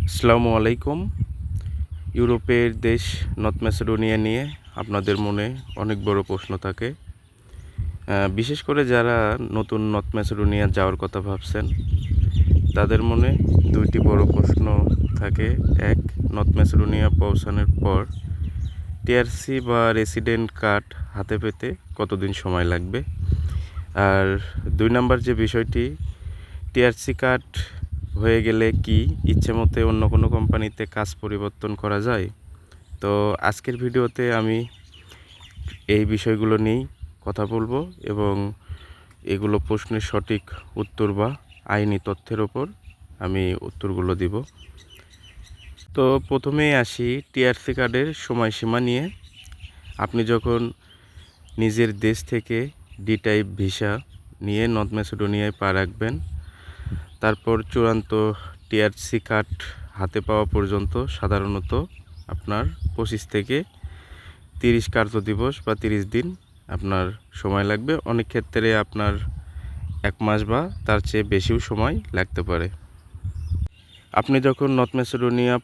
আসসালামু আলাইকুম। ইউরোপের দেশ নর্থ ম্যাসেডোনিয়া নিয়ে আপনাদের মনে অনেক বড় প্রশ্ন থাকে। বিশেষ করে যারা নতুন নর্থ ম্যাসেডোনিয়া যাওয়ার কথা ভাবছেন, তাদের মনে দুইটি বড় প্রশ্ন থাকে। এক, নর্থ ম্যাসেডোনিয়া পৌঁছানোর পর টিআরসি বা রেসিডেন্ট কার্ড হাতে পেতে কতদিন সময় লাগবে। আর দুই নাম্বার যে বিষয়টি, টিআরসি কার্ড হয়ে গেলে কি ইচ্ছে মতে অন্য কোনো কোম্পানিতে কাজ পরিবর্তন করা যায়। তো আজকের ভিডিওতে আমি এই বিষয়গুলো নিয়েই কথা বলবো এবং এগুলো প্রশ্নের সঠিক উত্তর বা আইনি তথ্যের ওপর আমি উত্তরগুলো দিব। তো প্রথমেই আসি টিআরসি কার্ডের সময়সীমা নিয়ে। আপনি যখন নিজের দেশ থেকে ডি টাইপ ভিসা নিয়ে নর্থ ম্যাসেডোনিয়ায় পা রাখবেন, তারপর চূড়ান্ত টিআরসি কার্ড হাতে পাওয়া পর্যন্ত সাধারণত আপনার 25 থেকে 30 কার্যদিবস বা 30 দিন আপনার সময় লাগবে। অনেক ক্ষেত্রে আপনার 1 মাস বা তার চেয়ে বেশিও সময় লাগতে পারে। আপনি যখন নর্থ ম্যাসেডোনিয়া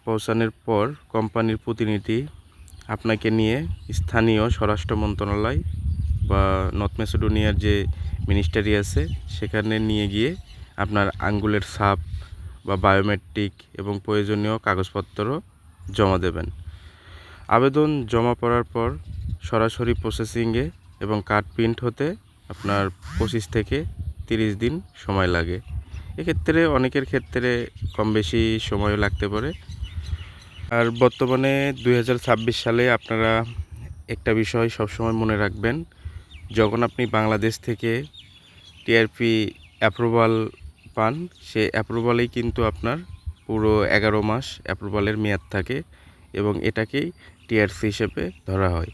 পৌঁছানোর পর কোম্পানির প্রতিনিধি আপনাকে নিয়ে স্থানীয় স্বরাষ্ট্র মন্ত্রণালয় বা নর্থ ম্যাসেডোনিয়ার যে মিনিস্ট্রি আছে সেখানে নিয়ে গিয়ে আপনার আঙ্গুলের ছাপ বা বায়োমেট্রিক এবং প্রয়োজনীয় কাগজপত্র জমা দেবেন। আবেদন জমা পড়ার পর সরাসরি প্রসেসিংয়ে এবং কার্ড প্রিন্ট হতে আপনার 25 থেকে 30 দিন সময় লাগে। এক্ষেত্রে অনেকের ক্ষেত্রে কম বেশি সময়ও লাগতে পারে। আর বর্তমানে 2026 সালে আপনারা একটা বিষয় সবসময় মনে রাখবেন, যখন আপনি বাংলাদেশ থেকে টিআরপি অ্যাপ্রুভাল পান, সে অ্যাপ্রুভালেই কিন্তু আপনার পুরো 11 মাস অ্যাপ্রুভালের মেয়াদ থাকে এবং এটাকেই টিআরসি হিসেবে ধরা হয়।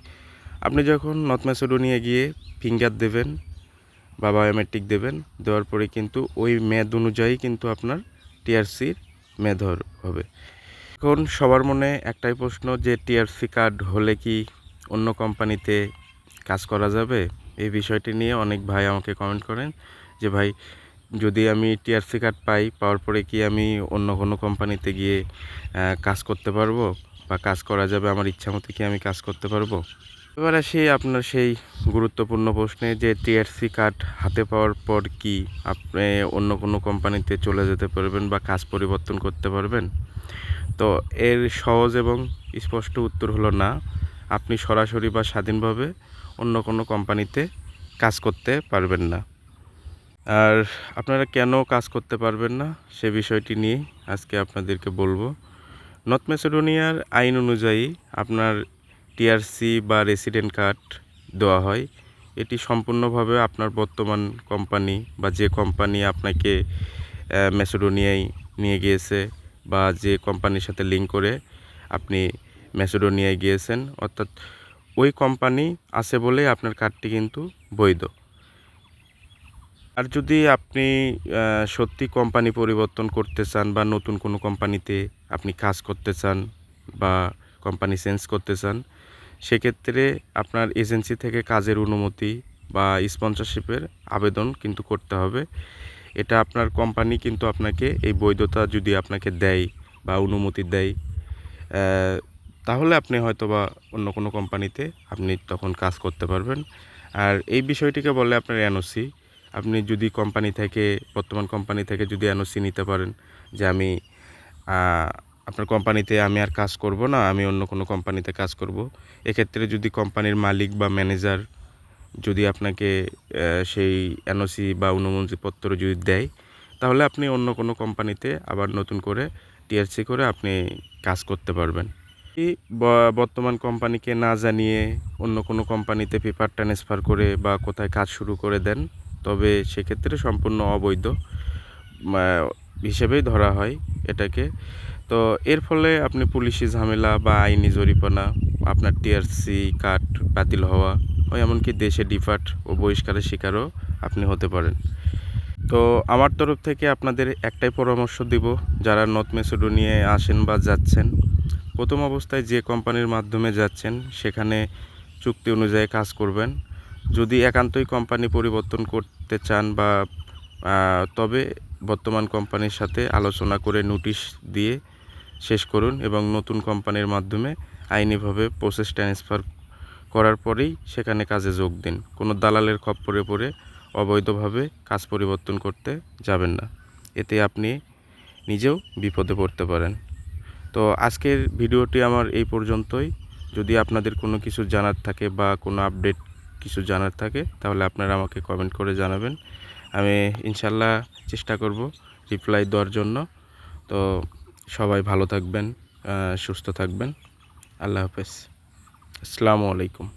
আপনি যখন নর্থ ম্যাসেডোনিয়া গিয়ে ফিঙ্গার দেবেন বা বায়োমেট্রিক দেবেন, দেওয়ার পরে কিন্তু ওই মেয়াদ অনুযায়ী কিন্তু আপনার টিআরসির মেয়াদ হবে। এখন সবার মনে একটাই প্রশ্ন যে টিআরসি কার্ড হলে কি অন্য কোম্পানিতে কাজ করা যাবে। এই বিষয়টি নিয়ে অনেক ভাই আমাকে কমেন্ট করেন যে ভাই, যদি আমি টিআরসি কার্ড পাওয়ার পরে কি আমি অন্য কোনো কোম্পানিতে গিয়ে কাজ করতে পারবো বা কাজ করা যাবে, আমার ইচ্ছা মতো কি আমি কাজ করতে পারবো। এবার আসি আপনার সেই গুরুত্বপূর্ণ প্রশ্নে যে টিআরসি কার্ড হাতে পাওয়ার পর কি আপনি অন্য কোনো কোম্পানিতে চলে যেতে পারবেন বা কাজ পরিবর্তন করতে পারবেন। তো এর সহজ এবং স্পষ্ট উত্তর হলো না। আপনি সরাসরি বা স্বাধীনভাবে অন্য কোনো কোম্পানিতে কাজ করতে পারবেন না। আর আপনারা কেন কাজ করতে পারবেন না সে বিষয়টি নিয়ে আজকে আপনাদেরকে বলবো। নর্থ ম্যাসেডোনিয়ার আইন অনুযায়ী আপনার টিআরসি বা রেসিডেন্ট কার্ড দেওয়া হয়। এটি সম্পূর্ণভাবে আপনার বর্তমান কোম্পানি বা যে কোম্পানি আপনাকে ম্যাসেডোনিয়ায় নিয়ে গিয়েছে বা যে কোম্পানির সাথে লিঙ্ক করে আপনি ম্যাসেডোনিয়ায় গিয়েছেন, অর্থাৎ ওই কোম্পানি আছে বলেই আপনার কার্ডটি কিন্তু বৈধ। আর যদি আপনি সত্যি কোম্পানি পরিবর্তন করতে চান বা নতুন কোনো কোম্পানিতে আপনি কাজ করতে চান বা কোম্পানি চেঞ্জ করতে চান, সেক্ষেত্রে আপনার এজেন্সি থেকে কাজের অনুমতি বা স্পন্সরশিপের আবেদন কিন্তু করতে হবে। এটা আপনার কোম্পানি কিন্তু আপনাকে এই বৈধতা যদি আপনাকে দেয় বা অনুমতি দেয়, তাহলে আপনি হয়তো বা অন্য কোনো কোম্পানিতে আপনি তখন কাজ করতে পারবেন। আর এই বিষয়টিকে বলে আপনার এনওসি। আপনি যদি বর্তমান কোম্পানি থেকে যদি এনওসি নিতে পারেন যে আমি আপনার কোম্পানিতে আমি আর কাজ করব না, আমি অন্য কোনো কোম্পানিতে কাজ করব। এক্ষেত্রে যদি কোম্পানির মালিক বা ম্যানেজার যদি আপনাকে সেই এনওসি বা অনুমতিপত্র যদি দেয়, তাহলে আপনি অন্য কোনো কোম্পানিতে আবার নতুন করে টিআরসি করে আপনি কাজ করতে পারবেন। বর্তমান কোম্পানিকে না জানিয়ে অন্য কোনো কোম্পানিতে পেপার ট্রান্সফার করে বা কোথায় কাজ শুরু করে দেন, তবে সেক্ষেত্রে সম্পূর্ণ অবৈধ হিসেবেই ধরা হয় এটাকে। তো এর ফলে আপনি পুলিশি ঝামেলা বা আইনি জরিমানা, আপনার টিআরসি কার্ড বাতিল হওয়া ও এমনকি দেশে ডিফাল্ট ও বহিষ্কারের শিকারও আপনি হতে পারেন। তো আমার তরফ থেকে আপনাদের একটাই পরামর্শ দিব, যারা নর্থ ম্যাসেডোনিয়ায় আসেন বা যাচ্ছেন, প্রথম অবস্থায় যে কোম্পানির মাধ্যমে যাচ্ছেন সেখানে চুক্তি অনুযায়ী কাজ করবেন। যদি একান্তই কোম্পানি পরিবর্তন করতে চান বা তবে বর্তমান কোম্পানির সাথে আলোচনা করে নোটিশ দিয়ে শেষ করুন এবং নতুন কোম্পানির মাধ্যমে আইনিভাবে প্রসেস ট্রান্সফার করার পরেই সেখানে কাজে যোগ দিন। কোনো দালালের খপ্পরে পড়ে অবৈধভাবে কাজ পরিবর্তন করতে যাবেন না, এতে আপনি নিজেও বিপদে পড়তে পারেন। তো আজকের ভিডিওটি আমার এই পর্যন্তই। যদি আপনাদের কোনো কিছু জানার থাকে বা কোনো আপডেট কিছু জানার থাকে তাহলে আপনারা আমাকে কমেন্ট করে জানাবেন। আমি ইনশাল্লাহ চেষ্টা করব রিপ্লাই দেওয়ার জন্য। তো সবাই ভালো থাকবেন, সুস্থ থাকবেন। আল্লাহ হাফেজ। আসসালামু আলাইকুম।